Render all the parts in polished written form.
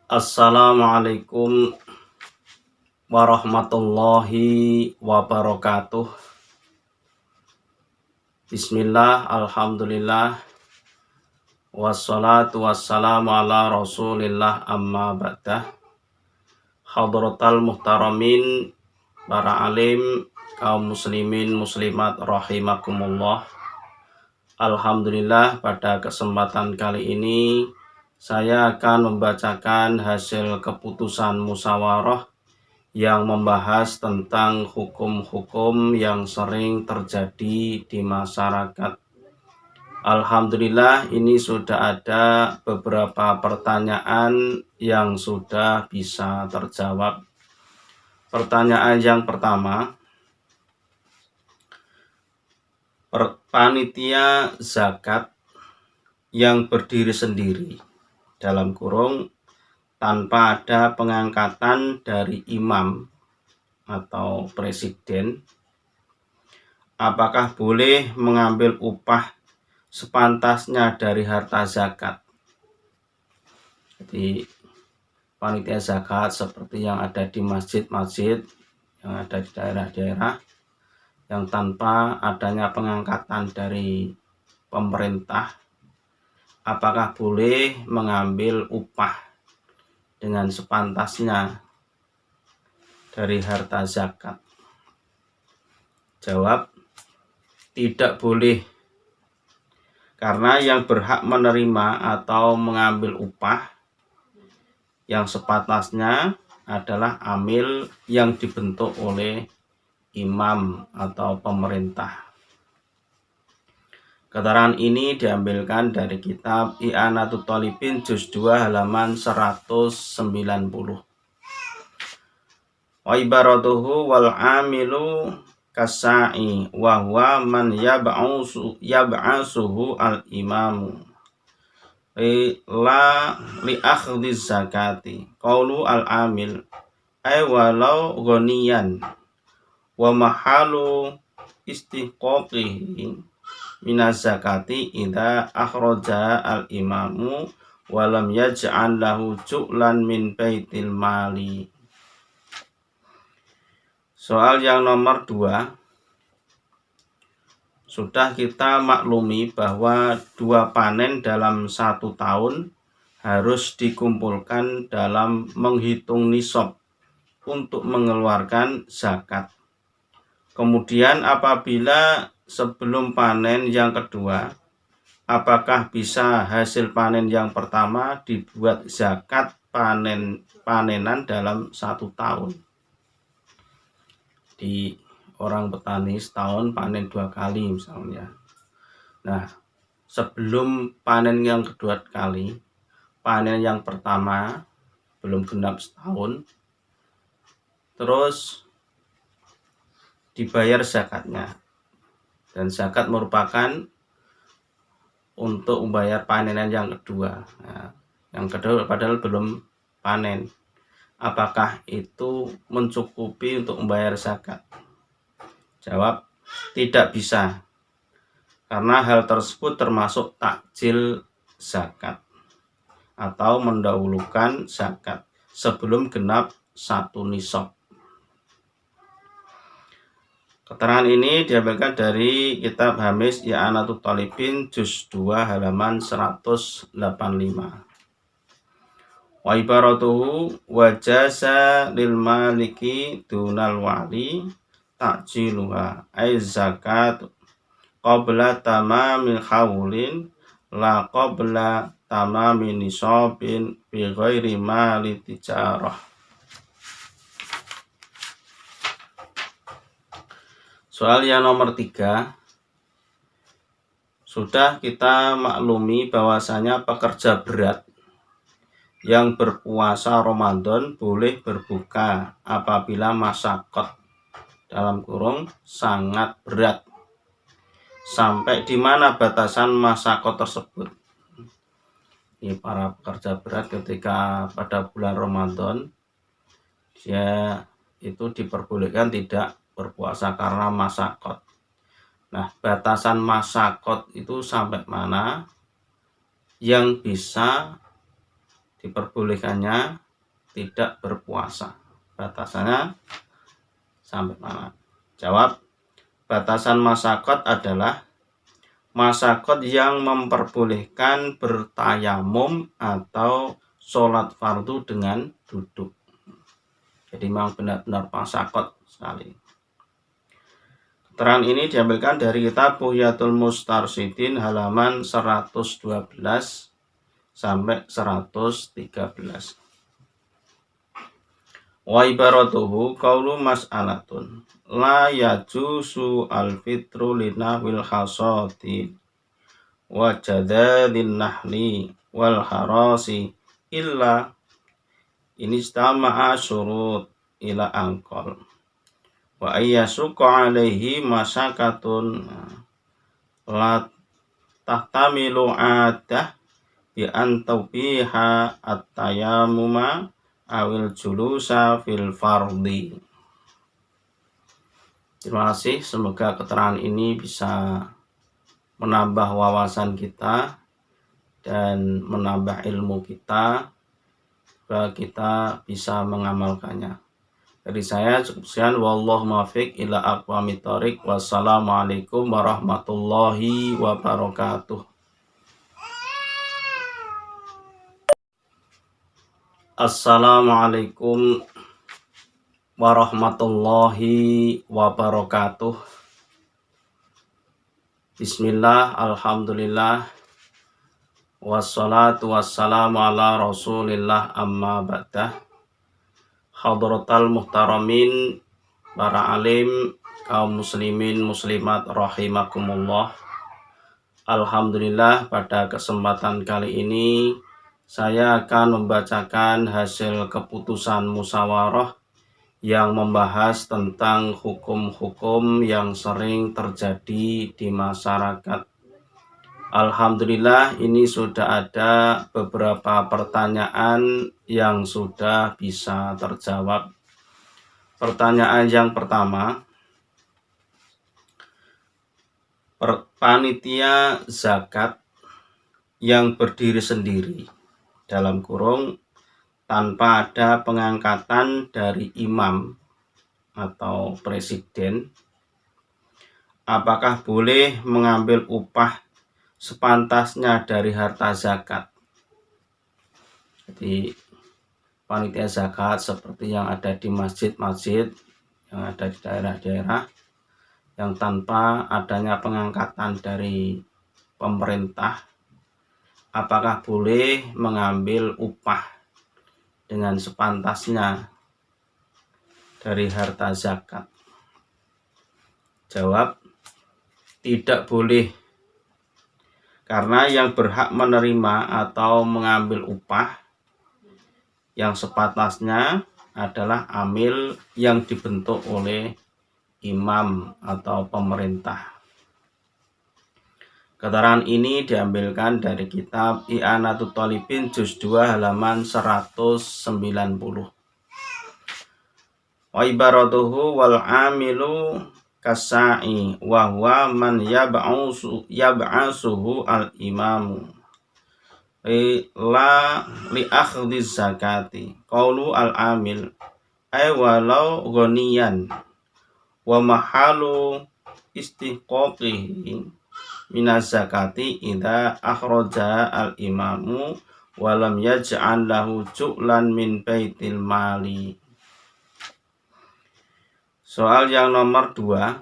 Assalamualaikum warahmatullahi wabarakatuh. Bismillah, alhamdulillah, wassalatu wassalamu ala rasulillah amma ba'dah. Hadratal muhtaramin, para alim, kaum muslimin muslimat rahimakumullah. Alhamdulillah, pada kesempatan kali ini saya akan membacakan hasil keputusan musyawarah yang membahas tentang hukum-hukum yang sering terjadi di masyarakat. Alhamdulillah, ini sudah ada beberapa pertanyaan yang sudah bisa terjawab. Pertanyaan yang pertama, panitia zakat yang berdiri sendiri dalam kurung tanpa ada pengangkatan dari imam atau presiden, apakah boleh mengambil upah sepantasnya dari harta zakat? Jadi panitia zakat seperti yang ada di masjid-masjid, yang ada di daerah-daerah, yang tanpa adanya pengangkatan dari pemerintah, apakah boleh mengambil upah dengan sepantasnya dari harta zakat? Jawab, tidak boleh, karena yang berhak menerima atau mengambil upah yang sepantasnya adalah amil yang dibentuk oleh imam atau pemerintah. Keterangan ini diambilkan dari kitab I'anatul Thalibin juz 2 halaman 190. Wa ibaratuhu wal amilu kasai wa huwa man yab'asuhu al imamu la li akhdhi zakati. Qaulu al amil ay walau ghaniyan wa mahalu istiqaqihi minaz zakati idza akhraja al imamu wa lam yaj'al lahu ju'lan min baitil mali. Soal yang nomor 2, sudah kita maklumi bahwa 2 panen dalam 1 tahun harus dikumpulkan dalam menghitung nisab untuk mengeluarkan zakat. Kemudian apabila sebelum panen yang kedua, apakah bisa hasil panen yang pertama dibuat zakat panenan dalam 1 tahun? Di orang petani setahun panen 2 kali misalnya. Nah, sebelum panen yang kedua kali, panen yang pertama belum genap setahun, terus dibayar zakatnya. Dan zakat merupakan untuk membayar panenan yang kedua. Nah, yang kedua padahal belum panen. Apakah itu mencukupi untuk membayar zakat? Jawab, tidak bisa, karena hal tersebut termasuk takjil zakat atau mendahulukan zakat sebelum genap 1 nisab. Keterangan ini diambilkan dari kitab Hamis I'anatul Thalibin juz 2 halaman 185. Wa ibaratuhu wajasa lil maliki dunal wali takjiluha ay zakat qabla tamamil haulin la qabla tamamin nisabin bi ghairi mali tijarah. Soal yang nomor 3, sudah kita maklumi bahwasanya pekerja berat yang berpuasa Ramadan boleh berbuka apabila masyaqat dalam kurung sangat berat. Sampai di mana batasan masyaqat tersebut? Ini para pekerja berat ketika pada bulan Ramadan dia itu diperbolehkan tidak berpuasa karena masyaqat. Nah, batasan masyaqat itu sampai mana yang bisa diperbolehkannya tidak berpuasa. Batasannya sampai mana? Jawab, batasan masakot adalah masakot yang memperbolehkan bertayamum atau sholat fardu dengan duduk. Jadi memang benar-benar masakot sekali. Keterangan ini diambilkan dari kitab Buhyatul Mustarsyidin halaman 112 sampai 113. Wa ibaratuhu qaulu mas'alatun la yajusu al-fitru linahwil hasati wa jadadin nahli wal harasi illa inistama'a syurut ila angkol wa ayyasuqa alaihi masyakatun la tahtamilu adah bi antaubiha at-tayamuma awil julusa fil fardi. Terima kasih, semoga keterangan ini bisa menambah wawasan kita dan menambah ilmu kita, supaya kita bisa mengamalkannya. Dari saya cukup sekian, wallahu muwaffiq ila aqwamit thoriq. Wassalamualaikum warahmatullahi wabarakatuh. Assalamualaikum warahmatullahi wabarakatuh. Bismillah, alhamdulillah, wassalatu wassalamu ala rasulillah, amma ba'dah. Hadratal muhtaramin, para alim, kaum muslimin muslimat rahimakumullah. Alhamdulillah, pada kesempatan kali ini saya akan membacakan hasil keputusan musyawarah yang membahas tentang hukum-hukum yang sering terjadi di masyarakat. Alhamdulillah, ini sudah ada beberapa pertanyaan yang sudah bisa terjawab. Pertanyaan yang pertama, panitia zakat yang berdiri sendiri, dalam kurung tanpa ada pengangkatan dari imam atau presiden, apakah boleh mengambil upah sepantasnya dari harta zakat? Jadi panitia zakat seperti yang ada di masjid-masjid, yang ada di daerah-daerah, yang tanpa adanya pengangkatan dari pemerintah, apakah boleh mengambil upah dengan sepantasnya dari harta zakat? Jawab, tidak boleh. Karena yang berhak menerima atau mengambil upah yang sepantasnya adalah amil yang dibentuk oleh imam atau pemerintah. Keterangan ini diambilkan dari kitab I'anatut Thalibin juz 2 halaman 190. Wa ibaratuhu wal amilu kasai wa huwa man yab'asuhu al imamu la li akhdhi zakati qaulu al amil ay walau ghaniyan wa mahalu istiqaqihi minaz zakati idza akhraja al imamu wa lam yaj'al lahu ju'lan min baitil mali. Soal yang nomor 2,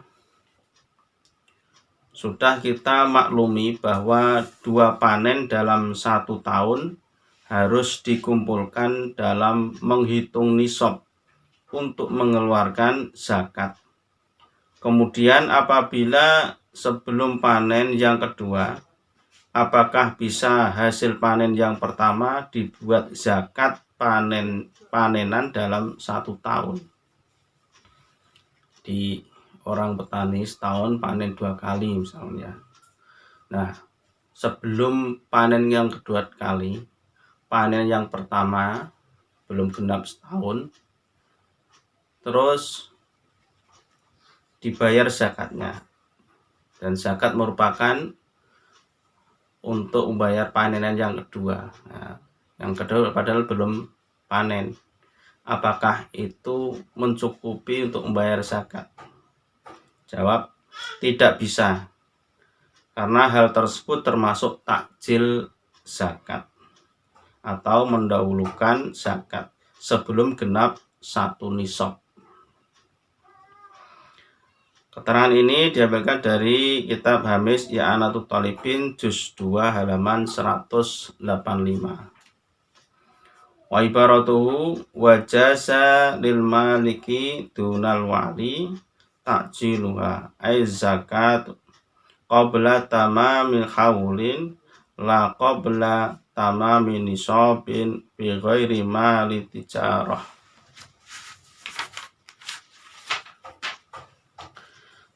sudah kita maklumi bahwa 2 panen dalam 1 tahun harus dikumpulkan dalam menghitung nisab untuk mengeluarkan zakat. Kemudian apabila sebelum panen yang kedua, apakah bisa hasil panen yang pertama dibuat zakat panenan dalam 1 tahun? Di orang petani setahun panen 2 kali misalnya. Nah, sebelum panen yang kedua kali, panen yang pertama belum genap setahun, terus dibayar zakatnya. Dan zakat merupakan untuk membayar panenan yang kedua. Nah, yang kedua padahal belum panen. Apakah itu mencukupi untuk membayar zakat? Jawab, tidak bisa, karena hal tersebut termasuk takjil zakat atau mendahulukan zakat sebelum genap 1 nisab. Keterangan ini diambilkan dari kitab Hamis I'anatul Thalibin juz 2 halaman 185. Wa ibaratuhu wajasa lil maliki dunal wali ta'jiluha ay zakat qabla tamamil haulin la qabla tamamin nisabin bi ghairi mali tijarah.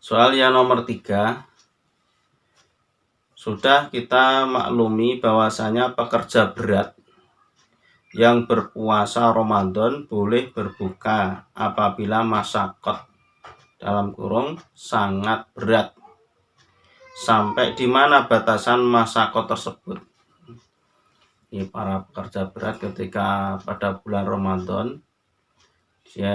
Soal yang nomor 3, sudah kita maklumi bahwasanya pekerja berat yang berpuasa Ramadan boleh berbuka apabila masyaqat dalam kurung sangat berat. Sampai di mana batasan masyaqat tersebut? Ini para pekerja berat ketika pada bulan Ramadan dia